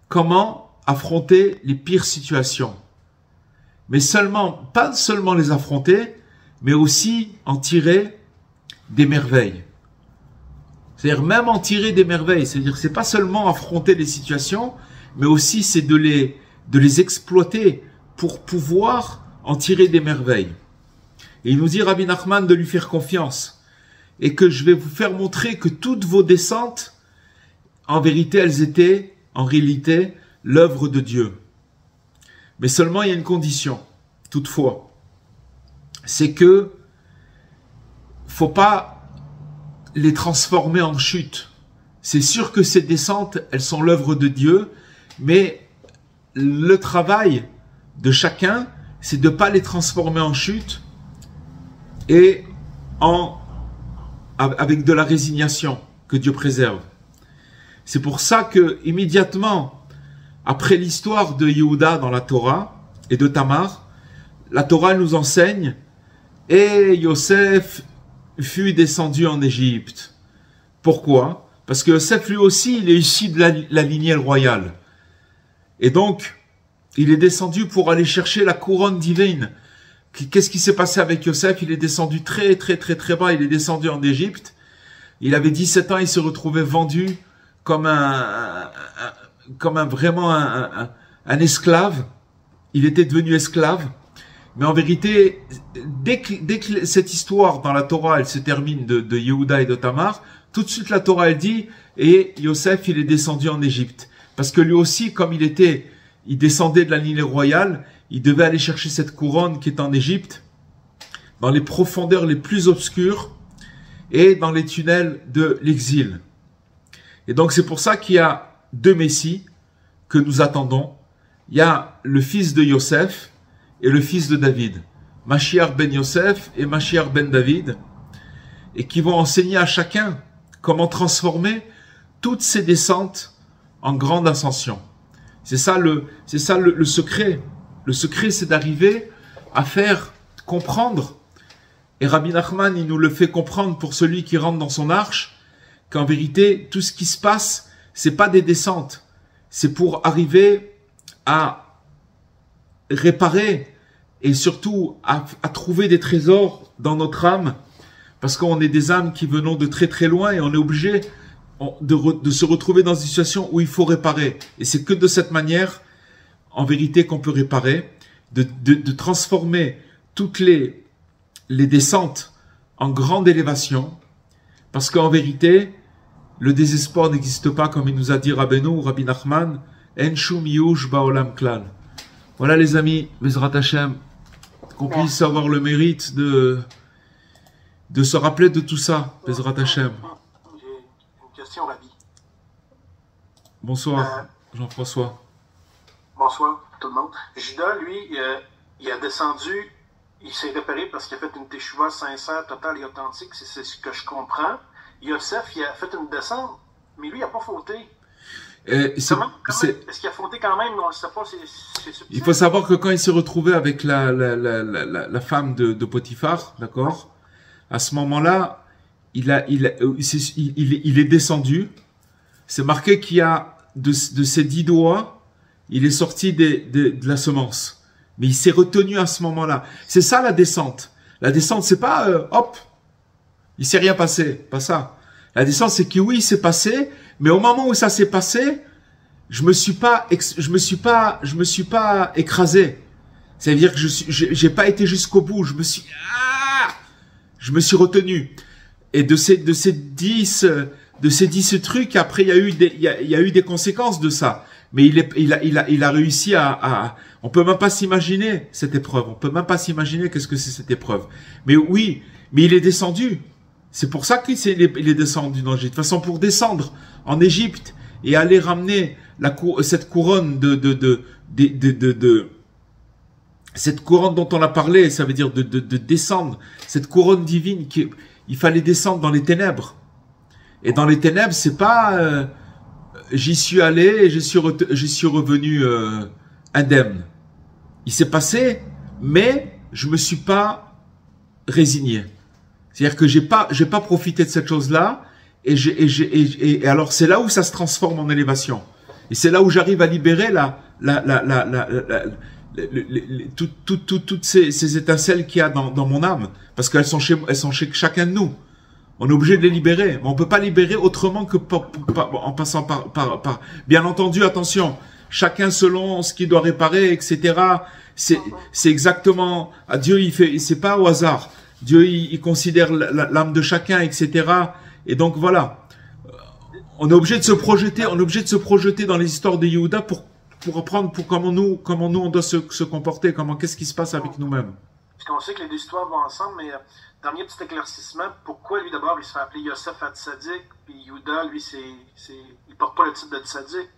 comment affronter les pires situations. Mais pas seulement les affronter, mais aussi en tirer des merveilles. C'est-à-dire même en tirer des merveilles. C'est-à-dire c'est pas seulement affronter les situations, mais aussi c'est de les exploiter pour pouvoir en tirer des merveilles. Et il nous dit, Rabbi Nachman, de lui faire confiance. Et que je vais vous faire montrer que toutes vos descentes, en vérité, elles étaient, en réalité, l'œuvre de Dieu. Mais seulement il y a une condition, toutefois. C'est que faut pas les transformer en chute. C'est sûr que ces descentes, elles sont l'œuvre de Dieu, mais le travail de chacun, c'est de ne pas les transformer en chute et avec de la résignation que Dieu préserve. C'est pour ça que immédiatement après l'histoire de Yehuda dans la Torah et de Tamar, la Torah nous enseigne et Yosef fut descendu en Égypte. Pourquoi? Parce que Yosef lui aussi, il est issu de la lignée royale. Et donc, il est descendu pour aller chercher la couronne divine. Qu'est-ce qui s'est passé avec Yosef? Il est descendu très bas, il est descendu en Égypte. Il avait 17 ans, il se retrouvait vendu comme vraiment un esclave. Il était devenu esclave. Mais en vérité, dès que cette histoire dans la Torah, elle se termine de Yehuda et de Tamar, tout de suite la Torah, elle dit, et Yosef, il est descendu en Égypte. Parce que lui aussi, comme il descendait de la lignée royale, il devait aller chercher cette couronne qui est en Égypte, dans les profondeurs les plus obscures et dans les tunnels de l'exil. Et donc c'est pour ça qu'il y a deux Messies que nous attendons. Il y a le fils de Yosef et le fils de David. Mashiach ben Yosef et Mashiach ben David. Et qui vont enseigner à chacun comment transformer toutes ces descentes en grande ascension. C'est ça le secret. Le secret, c'est d'arriver à faire comprendre. Et Rabbi Nachman, il nous le fait comprendre pour celui qui rentre dans son arche, qu'en vérité, tout ce qui se passe, c'est pas des descentes. C'est pour arriver à réparer et surtout à trouver des trésors dans notre âme, parce qu'on est des âmes qui venons de très très loin et on est obligé de se retrouver dans une situation où il faut réparer. Et c'est que de cette manière, en vérité, qu'on peut réparer, de transformer toutes les descentes en grande élévation, parce qu'en vérité, le désespoir n'existe pas, comme il nous a dit Rabbi Nachman, En shum yush ba'olam klal. Voilà les amis, Bezrat Hashem, qu'on puisse avoir le mérite de se rappeler de tout ça, Bezrat Hashem.
J'ai une question, Rabbi.
Bonsoir, Jean-François.
Bonsoir, tout le monde. Judas, lui, il a descendu, il s'est réparé parce qu'il a fait une teshuva sincère, totale et authentique, c'est ce que je comprends. Yosef, il a fait une descente, mais lui, il n'a pas fauté. Est-ce qu'il a fauté quand même? On ne sait pas, c'est subtil.
Il faut savoir que quand il s'est retrouvé avec la femme de Potiphar, d'accord, à ce moment-là, il est descendu. C'est marqué qu'il y a de ses 10 doigts, il est sorti de la semence. Mais il s'est retenu à ce moment-là. C'est ça la descente. La descente, c'est pas hop, il s'est rien passé, pas ça. La descente, c'est que oui, il s'est passé, mais au moment où ça s'est passé, je me suis pas écrasé. C'est-à-dire que j'ai pas été jusqu'au bout. Je me suis retenu. Et de ces 10 trucs, après il y a eu des conséquences de ça. Mais il a réussi on peut même pas s'imaginer cette épreuve. On peut même pas s'imaginer qu'est-ce que c'est cette épreuve. Mais oui, mais il est descendu. C'est pour ça qu'il est descendu dans l'Égypte. De toute façon, pour descendre en Égypte et aller ramener cette couronne cette couronne dont on a parlé, ça veut dire de descendre, cette couronne divine, il fallait descendre dans les ténèbres. Et dans les ténèbres, c'est pas j'y suis allé et je suis revenu indemne. Il s'est passé, mais je me suis pas résigné. C'est-à-dire que j'ai pas profité de cette chose-là, et alors c'est là où ça se transforme en élévation. Et c'est là où j'arrive à libérer toutes ces étincelles qu'il y a dans mon âme, parce qu'elles sont chez chacun de nous. On est obligé de les libérer, mais on peut pas libérer autrement que en passant par. Bien entendu, attention, chacun selon ce qu'il doit réparer, etc. C'est exactement. Dieu, c'est pas au hasard. Dieu, il considère l'âme de chacun, etc. Et donc voilà, on est obligé de se projeter, dans les histoires de Yehuda pour apprendre comment nous on doit se comporter, qu'est-ce qui se passe avec nous-mêmes.
Parce qu'on sait que les deux histoires vont ensemble, mais dernier petit éclaircissement, pourquoi lui d'abord il se fait appeler Yosef Hatzadik, puis Yehuda, lui, il porte pas le titre de Tzadik?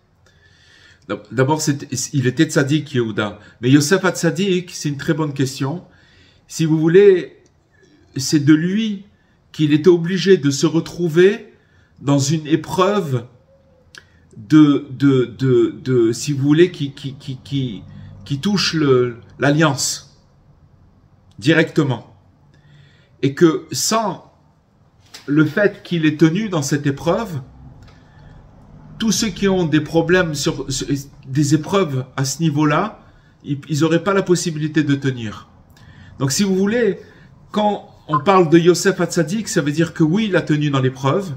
D'abord, il était Tzadik, Yehuda. Mais Yosef Hatzadik, c'est une très bonne question. Si vous voulez, c'est de lui qu'il était obligé de se retrouver dans une épreuve si vous voulez, qui touche l'alliance directement. Et que sans le fait qu'il est tenu dans cette épreuve, tous ceux qui ont des problèmes des épreuves à ce niveau-là, ils n'auraient pas la possibilité de tenir. Donc si vous voulez, quand on parle de Yosef Hatzadik, ça veut dire que oui, il a tenu dans l'épreuve,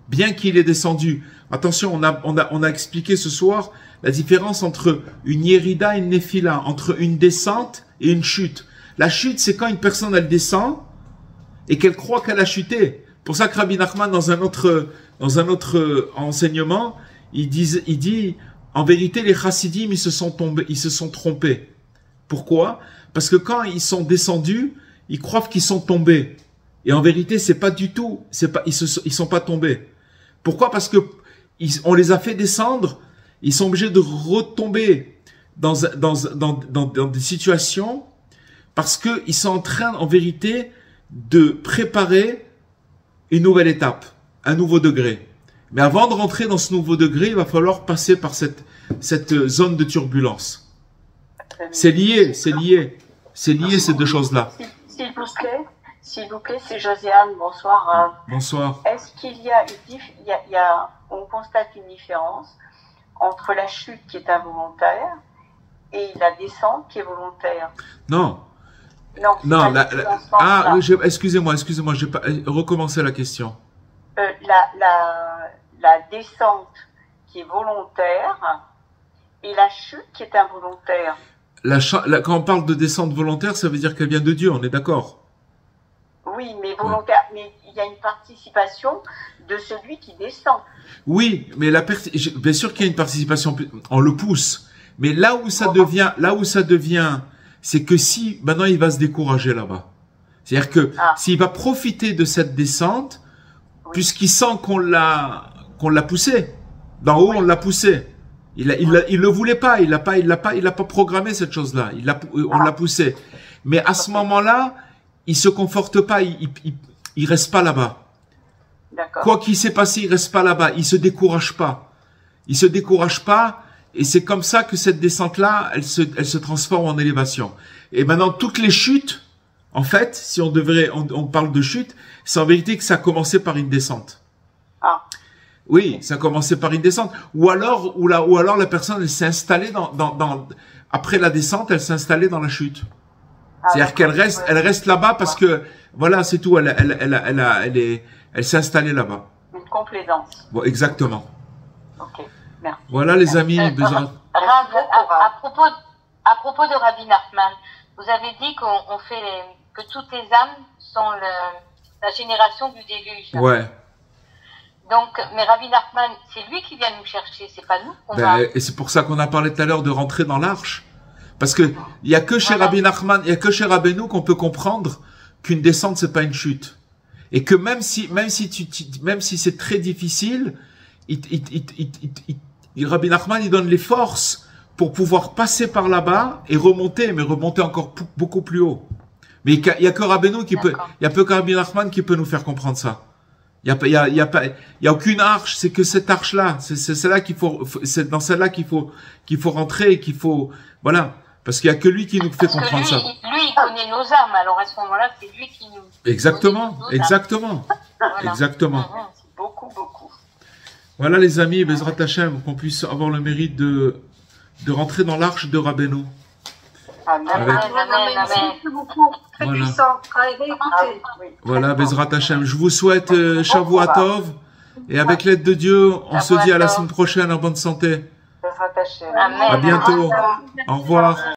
bien qu'il ait descendu. Attention, on a expliqué ce soir la différence entre une Yérida et une Néphila, entre une descente et une chute. La chute, c'est quand une personne, elle descend et qu'elle croit qu'elle a chuté. Pour ça que Rabbi Nachman, dans un autre enseignement, il dit, en vérité, les chassidim, ils se sont trompés. Pourquoi? Parce que quand ils sont descendus, ils croient qu'ils sont tombés. Et en vérité, c'est pas du tout, ils sont pas tombés. Pourquoi? Parce que on les a fait descendre, ils sont obligés de retomber dans des situations parce qu'ils sont en train, en vérité, de préparer une nouvelle étape, un nouveau degré. Mais avant de rentrer dans ce nouveau degré, il va falloir passer par cette zone de turbulence. C'est lié ces deux choses-là.
S'il vous plaît, c'est Josiane. Bonsoir.
Bonsoir.
Est-ce qu'il y a on constate une différence entre la chute qui est involontaire et la descente qui est volontaire?
Non.
Non.
Oui, excusez-moi, j'ai pas recommencé la question.
La descente qui est volontaire et la chute qui est involontaire.
Quand on parle de descente volontaire, ça veut dire qu'elle vient de Dieu, on est d'accord?
Oui, mais volontaire, mais il y a une participation de celui qui descend.
Oui, mais bien sûr qu'il y a une participation, on le pousse. Mais là où ça devient, c'est que si maintenant il va se décourager là-bas. C'est-à-dire que s'il va profiter de cette descente, puisqu'il sent qu'on l'a poussé, d'en haut on l'a poussé. Il le voulait pas, il l'a pas programmé cette chose-là. On l'a poussé. Mais à ce moment-là, il se conforte pas, il reste pas là-bas. Quoi qu'il s'est passé, il reste pas là-bas. Il se décourage pas. Et c'est comme ça que cette descente-là, elle se transforme en élévation. Et maintenant, toutes les chutes, en fait, si on parle de chute, c'est en vérité que ça a commencé par une descente. Oui, ça a commencé par une descente. Ou alors la personne, elle s'est installée après la descente, elle s'est installée dans la chute. C'est-à-dire elle reste là-bas parce que, voilà, c'est tout, elle s'est installée là-bas.
Une complaisance.
Bon, exactement.
Ok, merci.
Voilà, les amis.
À propos de Rabbi Nachman, vous avez dit que toutes les âmes sont la génération du déluge.
Ouais.
Donc, mais Rabbi Nachman, c'est lui qui vient nous chercher, c'est pas nous.
Et c'est pour ça qu'on a parlé tout à l'heure de rentrer dans l'arche. Parce que il y a que chez Rabbi Nachman, il y a que chez Rabbeinu qu'on peut comprendre qu'une descente c'est pas une chute. Et que même si c'est très difficile, Rabbi Nachman il donne les forces pour pouvoir passer par là-bas et remonter, mais remonter encore beaucoup plus haut. Mais il y a que Rabbeinu il y a peu que Rabbi Nachman qui peut nous faire comprendre ça. Il y a aucune arche, c'est que cette arche-là, c'est celle-là c'est dans celle-là qu'il faut rentrer et qu'il faut, voilà. Parce qu'il y a que lui qui nous fait comprendre ça.
Lui, il connaît nos âmes, alors à ce moment-là, c'est lui qui nous...
Exactement.
Voilà.
Exactement.
Beaucoup.
Voilà les amis, Bezrat Hashem, qu'on puisse avoir le mérite de rentrer dans l'arche de Rabbeinu.
Amen.
Amen.
Très puissant.
Voilà, Bezrat Hashem. Je vous souhaite Shavua Tov. Et avec l'aide de Dieu, on se dit à la semaine prochaine en bonne santé.
Bezrat Hashem.
Amen.
À bientôt. Au revoir.